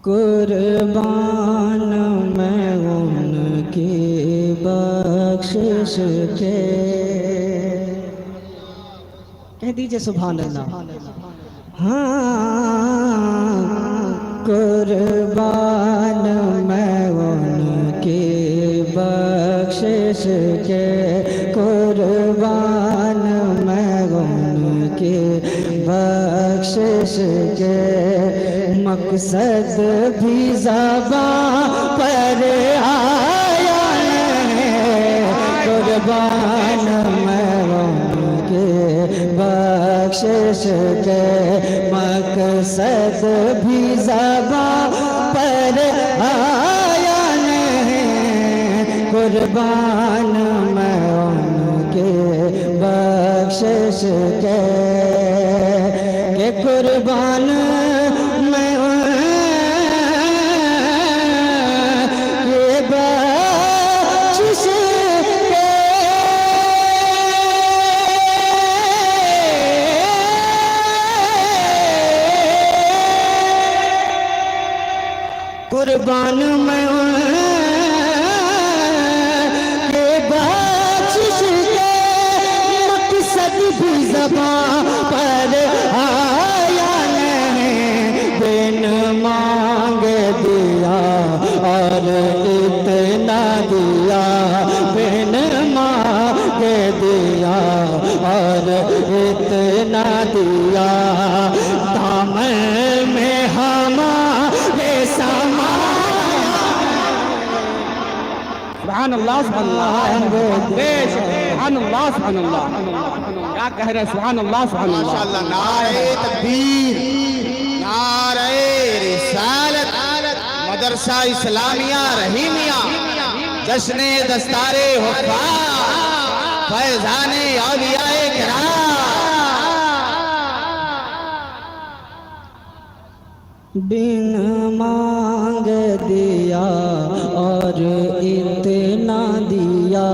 कुर्बान मैं उनकी बख्शिश के। कह दीजिए सुभान अल्लाह। हाँ, कुर्बान मैं उनकी बख्शिश के, कुर्बान मैं उनकी बख्शिश के। मकसद भी ज़बां पर आया है, कुर्बान मैं उनके बख्शिश के। मकसद भी ज़बां पर आया है, कुर्बान मैं उनके बख्शिश के। कुर्बान मैं ये बख्शिश के। कुर्बान मैं ये बख्शिश के। मकसद भी ज़बां पर आया नहीं, बिन मांग दिया और इतना दिया, बिन मांग दिया और इतना दिया। दामन में हमारे समा। सुभान अल्लाह, सुभान अल्लाह, सुभान अल्लाह, सुभान अल्लाह। क्या कह रहे हैं? सुभान अल्लाह, सुभान अल्लाह। माशाअल्लाह। नारे तकबीर, नारे रिसालत, मदरसा इस्लामिया रहीमिया, जश्ने दस्तारे हुफ़्फ़ाज़, फैज़ाने औलियाए किराम। बिन मांग दिया और इतना दिया,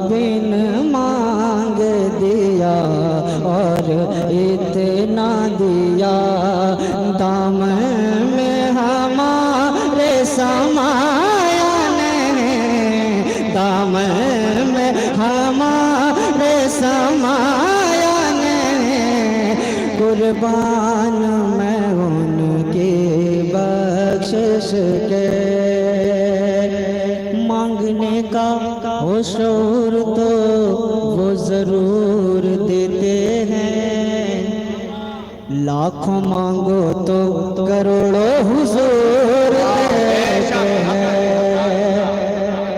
बिन मांग दिया और इतना दिया। दामन में हमारे समाया नहीं, दामन में हमारे समाया नहीं। कुर्बान मैं उनकी बख्शिश के। मांगने का वो शौर तो वो ज़रूर देते हैं, लाखों मांगो तो करोड़ों हुजूर देते हैं।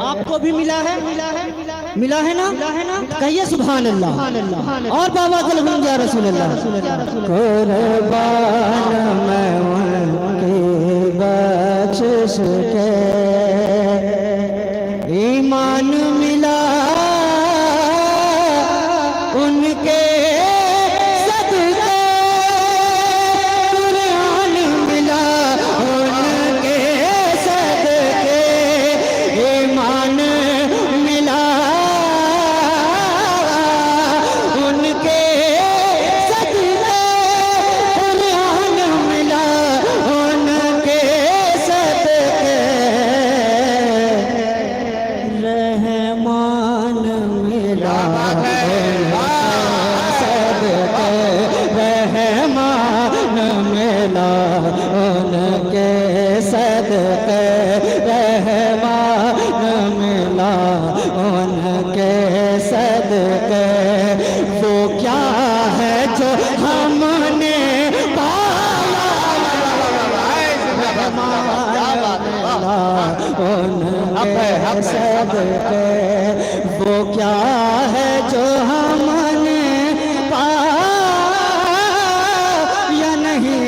आपको भी मिला है, मिला है ना? कहिए सुभान अल्लाह। और बाबा कलम या रसूल अल्लाह। कुर्बान मैं उनकी बख्शिश के। ईमान मिला उनके सदके, कुरान मिला उनके सदके। ईमान मिला उनके सदके, कुरान मिला उनके सदके। रहमान मिला सदके, रहमान मिला उनके सदके, रहमान मिला उनके सदके। वो क्या है जो हमने पाया, उनके सदके। वो क्या है जो हमने पाया नहीं।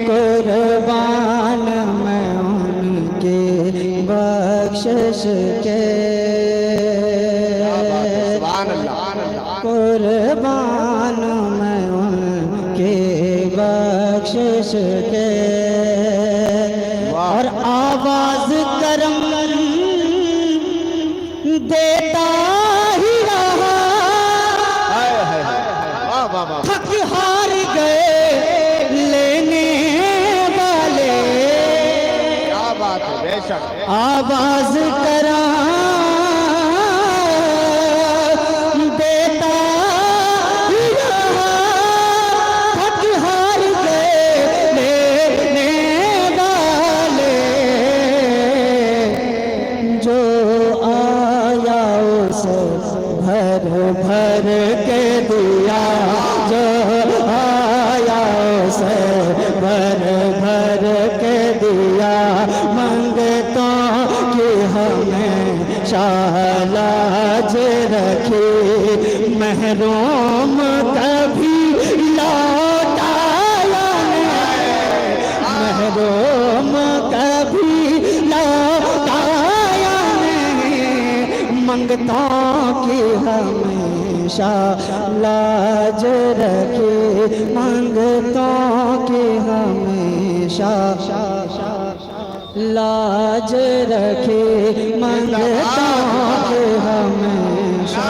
कुर्बान मैं उनके बख्शिश के। कुर्बान मैं उनके बख्शिश के। और आवाज करम देता ही रहा, थक हार गए लेने वाले आवाज करा देता रहा, थक हार गए लेने वाले, जो आया उसे भर भर के दिया, जो आया उसे भर भर के दिया, मंगतों की हमेशा लाज रखी, महरूम कभी लौटाया नहीं, महरूम कभी लौटाया नहीं, मंगतों की हमेशा लाज रखी, मंगतों की हमेशा लाज रखी, मंगतों की हमेशा।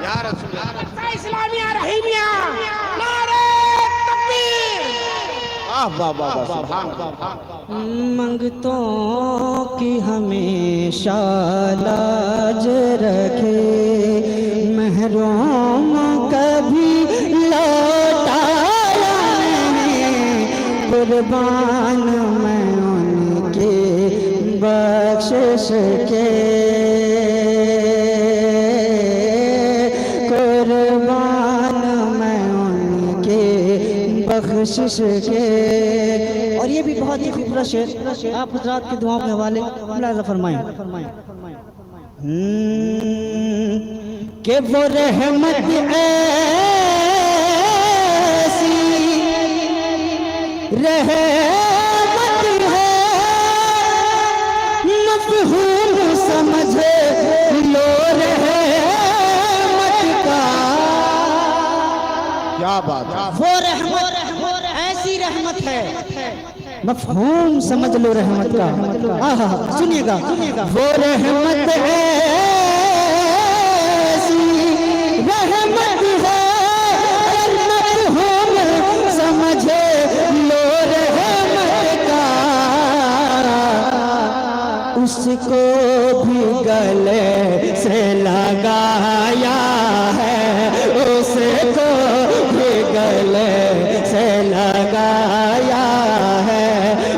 या रसूल अल्लाह। इस्लामिया रहीमिया नारे तकबीर। वाह वाह वाह वाह, सुभान अल्लाह। मंगतों की हमेशा लाज रखे, महरूम कभी लौटाया नहीं, कुर्बान मैं उनकी बख्शिश के, कुर्बान मैं उनकी बख्शिश के। और ये भी बहुत ही खूबसूरत शेर, आप हज़रात की दुआओं के हवाले मुलाहिज़ा फरमाएं कि वो रहमत ऐसी रहमत है, मफ़हूम समझे लो रहमत का, क्या बात है। वो रहमत ऐसी रहमत है, मफ़हूम समझ लो रहमत का। आहा सुनिएगा, वो रहमत ऐसी रहमत है, मफ़हूम समझे लो रहमत का, उसको भी गले से लगाया है, उसको भी गले से लगाया है,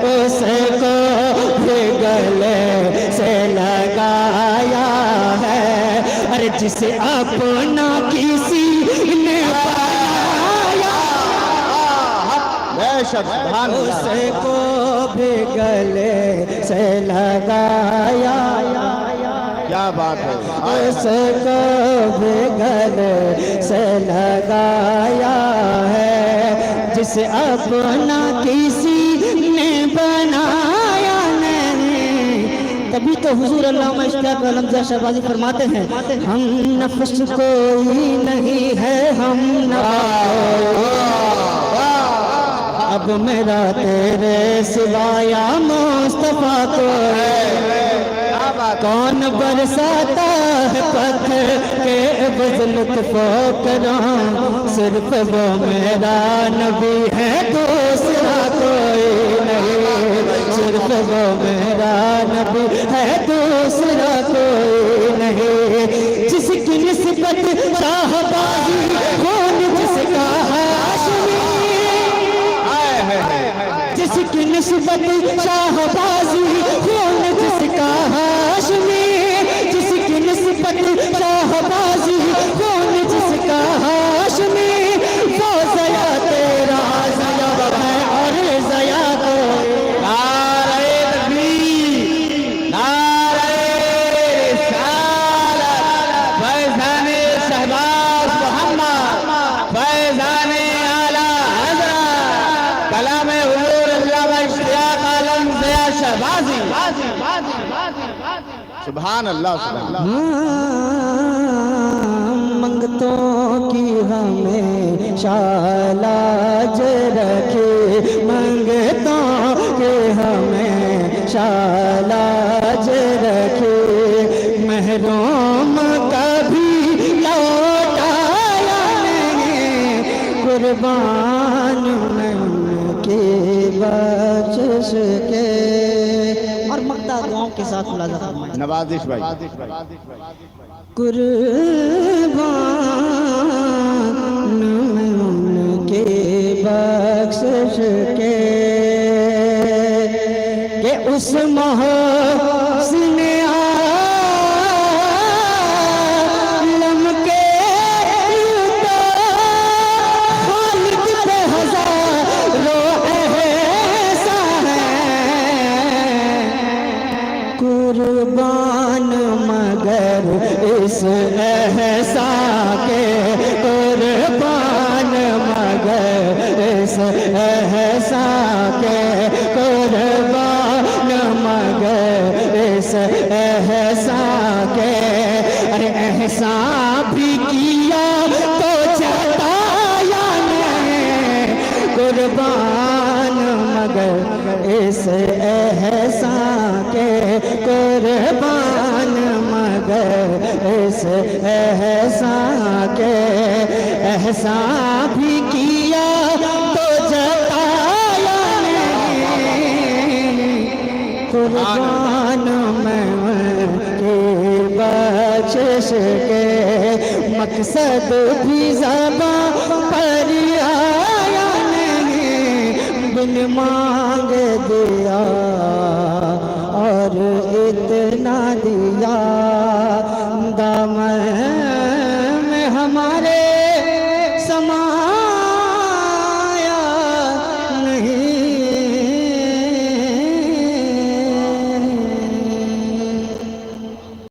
उसको भी गले से लगाया है, अरे जिसे अपना किसी ने पाया, बेशक सुभान अल्लाह। उसको भी गले से लगाया, क्या बात है। उसको भी गले से लगाया है, जिसे अपना किसी ने बनाया नहीं। तभी तो हुजूर अल्लामा इश्तियाक अलमज़ा शहबाज़ी फरमाते हैं, हम नफ्स कोई नहीं है, हम अब मेरा तेरे सिवाया मुस्तफा को कौन बरसाता है पत्थर के बजलत फोकरां, सिर्फ वो मेरा नबी है, दूसरा कोई नहीं, सिर्फ वो मेरा नबी है, दूसरा कोई नहीं, जिसकी निस्बत शाहबाजी कौन जिसका हाशमी, जिसकी निस्बत शाहबाजी कौन जिसका हाशमी, जिसकी निस्बत शाहबाजी कौन जिसका हाशमी, वो ज़या तेरा ज़या है और ज़या को। नारे तकबीर, नारे रिसालत, फैज़ाने शहबाज मोहम्मद, फैज़ाने आला हज़रत, कलाम हुज़ूर अल्लामा इश्तियाक अलमज़ा शहबाज़ी। सुभान अल्लाह, सुभान अल्लाह। मंगतों की हमेशा लाज रखे, मंगतों की हमेशा लाज रखे, महरूम कभी लौटाया नहीं, कुर्बान मैं उनकी बख्शिश के। फलता दुआओं के साथ मुलाजा फरमाएं। नवाजिश भाई कुर्बान मैं उनके बख्शिश के उस मोहसिन आलम के तो खालिक पे हजारों एहसान है। कुर्बान मगर इस एहसान के, कुर्बान मगर इस एहसान के, कुर्बान मगर इस एहसान के। अरे एहसान भी किया तो जताया नहीं, कुर्बान मगर इस एहसान के, कुर्बान मगर इस एहसान के। एहसान भी किया तो जताया नहीं, कुर्बान मैं के बख्शिश के। मकसद भी ज़बां पर आया नहीं, बिन मांग दिया और इतना दिया। दामन में हमारे